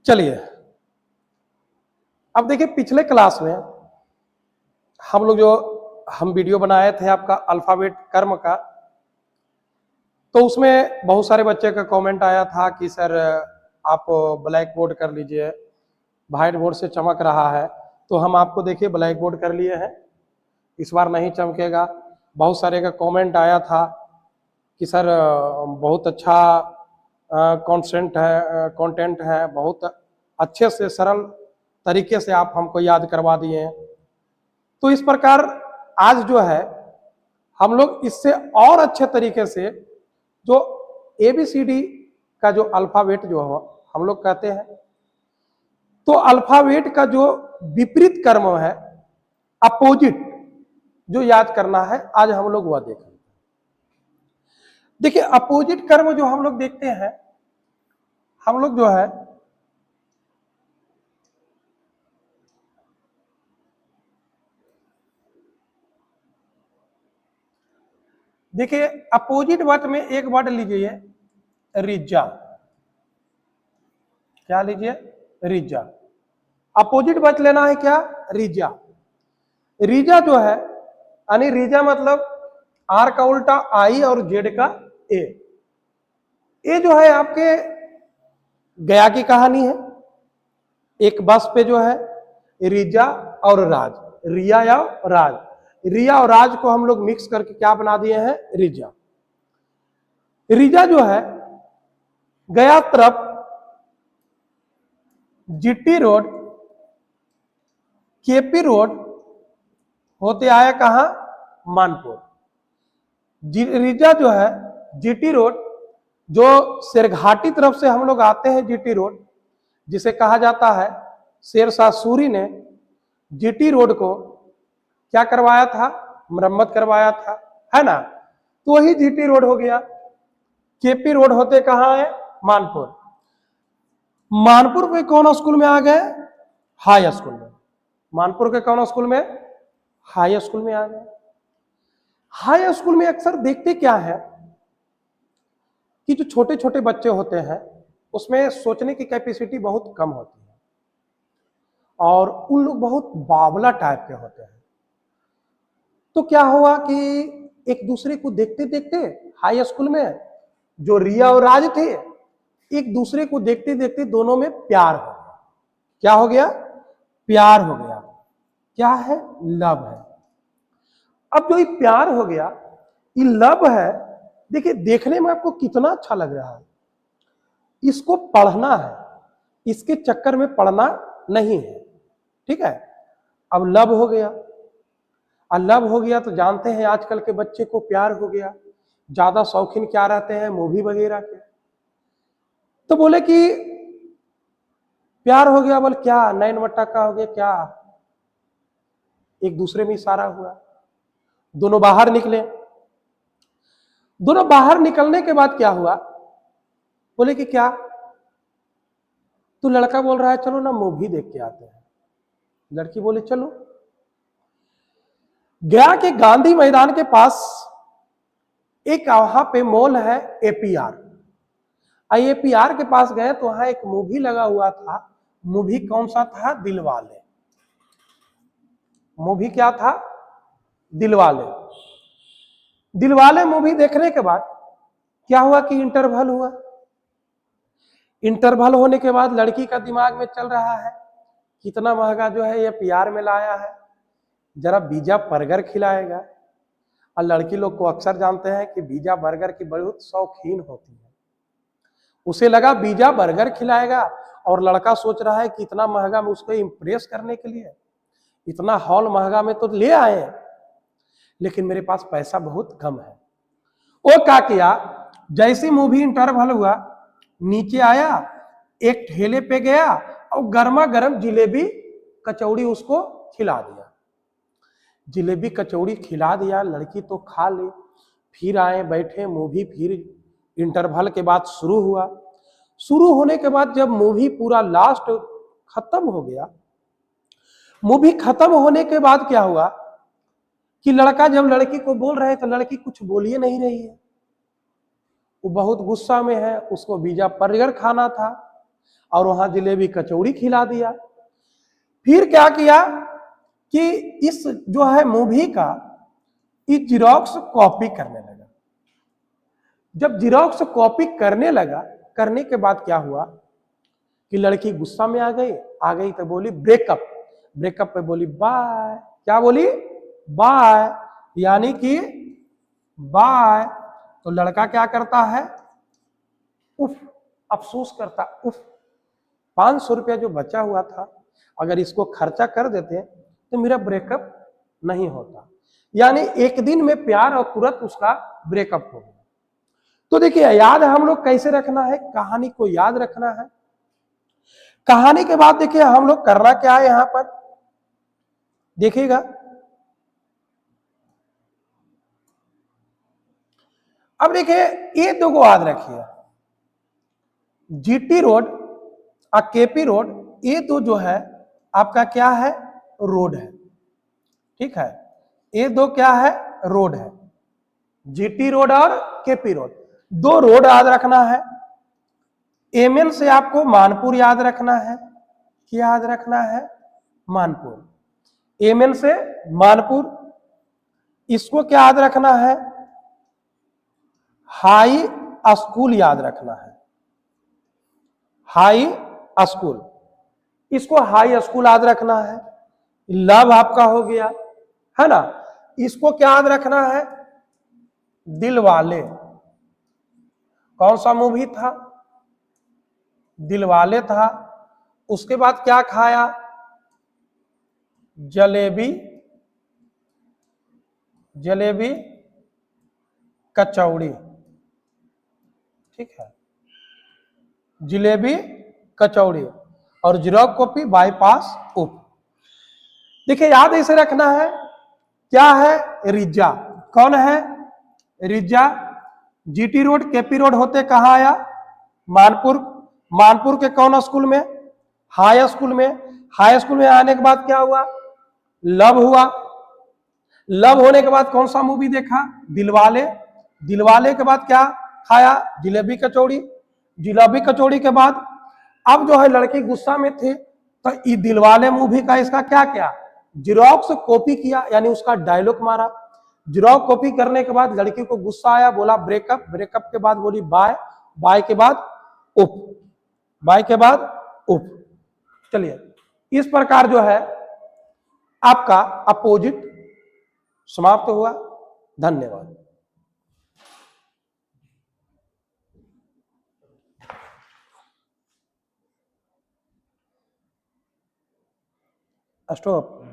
चलिए, अब देखिए पिछले क्लास में हम वीडियो बनाए थे आपका अल्फाबेट कर्म का, तो उसमें बहुत सारे बच्चे का कमेंट आया था कि सर आप ब्लैक बोर्ड कर लीजिए, व्हाइट बोर्ड से चमक रहा है। तो हम आपको देखिए ब्लैक बोर्ड कर लिए हैं, इस बार नहीं चमकेगा। बहुत सारे का कमेंट आया था कि सर बहुत अच्छा कंटेंट है, बहुत अच्छे से सरल तरीके से आप हमको याद करवा दिए हैं। तो इस प्रकार आज जो है हम लोग इससे और अच्छे तरीके से जो ABCD का जो अल्फाबेट जो हम लोग कहते हैं, तो अल्फाबेट का जो विपरीत कर्म है, अपोजिट जो याद करना है, आज हम लोग वह देखेंगे। देखिए अपोजिट कर्म जो हम लोग देखते हैं, हम लोग जो है देखिए अपोजिट वर्ड में एक वर्ड लीजिए रिजा। क्या लीजिए? रिजा। अपोजिट वर्ड लेना है क्या? रिजा। रिजा जो है यानी रिजा मतलब आर का उल्टा आई और जेड का ए। ये जो है आपके गया की कहानी है। एक बस पे जो है रिजा और राज, रिया या राज, रिया और राज को हम लोग मिक्स करके क्या बना दिए हैं? रिजा। रिजा जो है गया तरफ जीटी रोड, केपी रोड होते आया कहां? मानपुर। रिजा जो है जीटी रोड, जो शेरघाटी तरफ से हम लोग आते हैं जीटी रोड, जिसे कहा जाता है शेरशाह सूरी ने जीटी रोड को क्या करवाया था? मरम्मत करवाया था, है ना। तो वही जीटी रोड हो गया। केपी रोड होते कहां है? मानपुर। मानपुर पे कौन स्कूल में आ गए? हाई स्कूल में। मानपुर के कौन स्कूल में? हाई स्कूल में आ गए। हाई स्कूल में अक्सर देखते क्या है कि जो छोटे छोटे बच्चे होते हैं उसमें सोचने की कैपेसिटी बहुत कम होती है और उन लोग बहुत बावला टाइप के होते हैं। तो क्या हुआ कि एक दूसरे को देखते देखते हाई स्कूल में जो रिया और राज थे, एक दूसरे को देखते देखते दोनों में प्यार हो गया। क्या हो गया? प्यार हो गया। क्या है? लव है। अब जो ये प्यार हो गया, ये लव है, देखिए देखने में आपको कितना अच्छा लग रहा है। इसको पढ़ना है, इसके चक्कर में पढ़ना नहीं है, ठीक है। अब लव हो गया, और लव हो गया तो जानते हैं आजकल के बच्चे को प्यार हो गया, ज्यादा शौकीन क्या रहते हैं? मूवी वगैरह के। तो बोले कि प्यार हो गया, बोल क्या नैन मटक्का हो गया क्या? एक दूसरे में इशारा हुआ, दोनों बाहर निकले। दोनों बाहर निकलने के बाद क्या हुआ? बोले कि क्या? तो लड़का बोल रहा है चलो ना मूवी देख के आते हैं। लड़की बोले चलो। गया के गांधी मैदान के पास एक वहां पे मॉल है APR। APR के पास गए तो वहां एक मूवी लगा हुआ था। मूवी कौन सा था? दिलवाले। मूवी क्या था? दिलवाले। दिलवाले मूवी देखने के बाद क्या हुआ कि इंटरवल हुआ। इंटरवल होने के बाद लड़की का दिमाग में चल रहा है कितना महंगा जो है ये APR में लाया है, जरा पिज्जा बर्गर खिलाएगा। और लड़की लोग को अक्सर जानते हैं कि पिज्जा बर्गर की बहुत शौकीन होती है। उसे लगा पिज्जा बर्गर खिलाएगा, और लड़का सोच रहा है कि इतना महंगा में उसको इम्प्रेस करने के लिए इतना हॉल महंगा में तो ले आए, लेकिन मेरे पास पैसा बहुत कम है। वो क्या किया, जैसी मूवी इंटरवल हुआ नीचे आया, एक ठेले पे गया और गर्मा गर्म जिलेबी कचौड़ी उसको खिला दिया। जिलेबी कचौड़ी खिला दिया, लड़की तो खा ली। फिर आए बैठे मूवी, फिर इंटरवल के बाद शुरू हुआ। शुरू होने के बाद जब मूवी पूरा लास्ट खत्म हो गया, मूवी खत्म होने के बाद क्या हुआ कि लड़का जब लड़की को बोल रहे तो लड़की कुछ बोलिए नहीं रही है। वो बहुत गुस्सा में है, उसको पिज्जा बर्गर खाना था। और वहां जलेबी कचौड़ी खिला दिया। फिर क्या किया कि इस जो है मूवी का इस जीरोक्स कॉपी करने लगा। जब जीरोक्स कॉपी करने लगा, करने के बाद क्या हुआ कि लड़की गुस्सा में आ गई तो बोली ब्रेकअप। ब्रेकअप पे बोली बाय। क्या बोली? बाय, यानी कि बाय। तो लड़का क्या करता है? उफ, अफसोस करता, उफ 500 रुपया जो बचा हुआ था, अगर इसको खर्चा कर देते तो मेरा ब्रेकअप नहीं होता। यानी एक दिन में प्यार और तुरंत उसका ब्रेकअप हो गया। तो देखिए, याद है हम लोग कैसे रखना है, कहानी को याद रखना है। कहानी के बाद देखिए हम लोग करना क्या है यहां पर, देखिएगा। अब देखिए ये दो को याद रखिए, जीटी रोड और केपी रोड, ये दो जो है आपका क्या है? रोड है। ठीक है, ये दो क्या है? रोड है। जीटी रोड और केपी रोड, दो रोड याद रखना है। एमएन से आपको मानपुर याद रखना है। क्या याद रखना है? मानपुर। एमएन से मानपुर। इसको क्या याद रखना है? हाई स्कूल याद रखना है। हाई स्कूल, इसको हाई स्कूल याद रखना है। लव आपका हो गया, है ना। इसको क्या याद रखना है? दिलवाले। कौन सा मूवी था? दिलवाले था। उसके बाद क्या खाया? जलेबी, जलेबी कचौड़ी। ठीक है, जलेबी कचौड़ी और जीरोक्स कॉपी बाईपास उप। देखिए याद ऐसे रखना है, क्या है? रिजा। कौन है? रिजा। जीटी रोड केपी रोड होते कहां आया? मानपुर। मानपुर के कौन स्कूल में? हाई स्कूल में। हाई स्कूल में आने के बाद क्या हुआ? लव हुआ। लव होने के बाद कौन सा मूवी देखा? दिलवाले। दिलवाले के बाद क्या खाया? जलेबी कचौड़ी। जलेबी कचौड़ी के बाद अब जो है लड़की गुस्सा में थे, तो ये दिलवाले मूवी का इसका क्या किया? जीरोक्स कॉपी किया, यानी उसका डायलॉग मारा। जीरोक्स कॉपी करने के बाद लड़की को गुस्सा आया, बोला ब्रेकअप। ब्रेकअप के बाद बोली बाय। बाय के बाद उप। बाय के बाद उप। चलिए, इस प्रकार जो है आपका अपोजिट समाप्त हुआ। धन्यवाद। स्टॉप।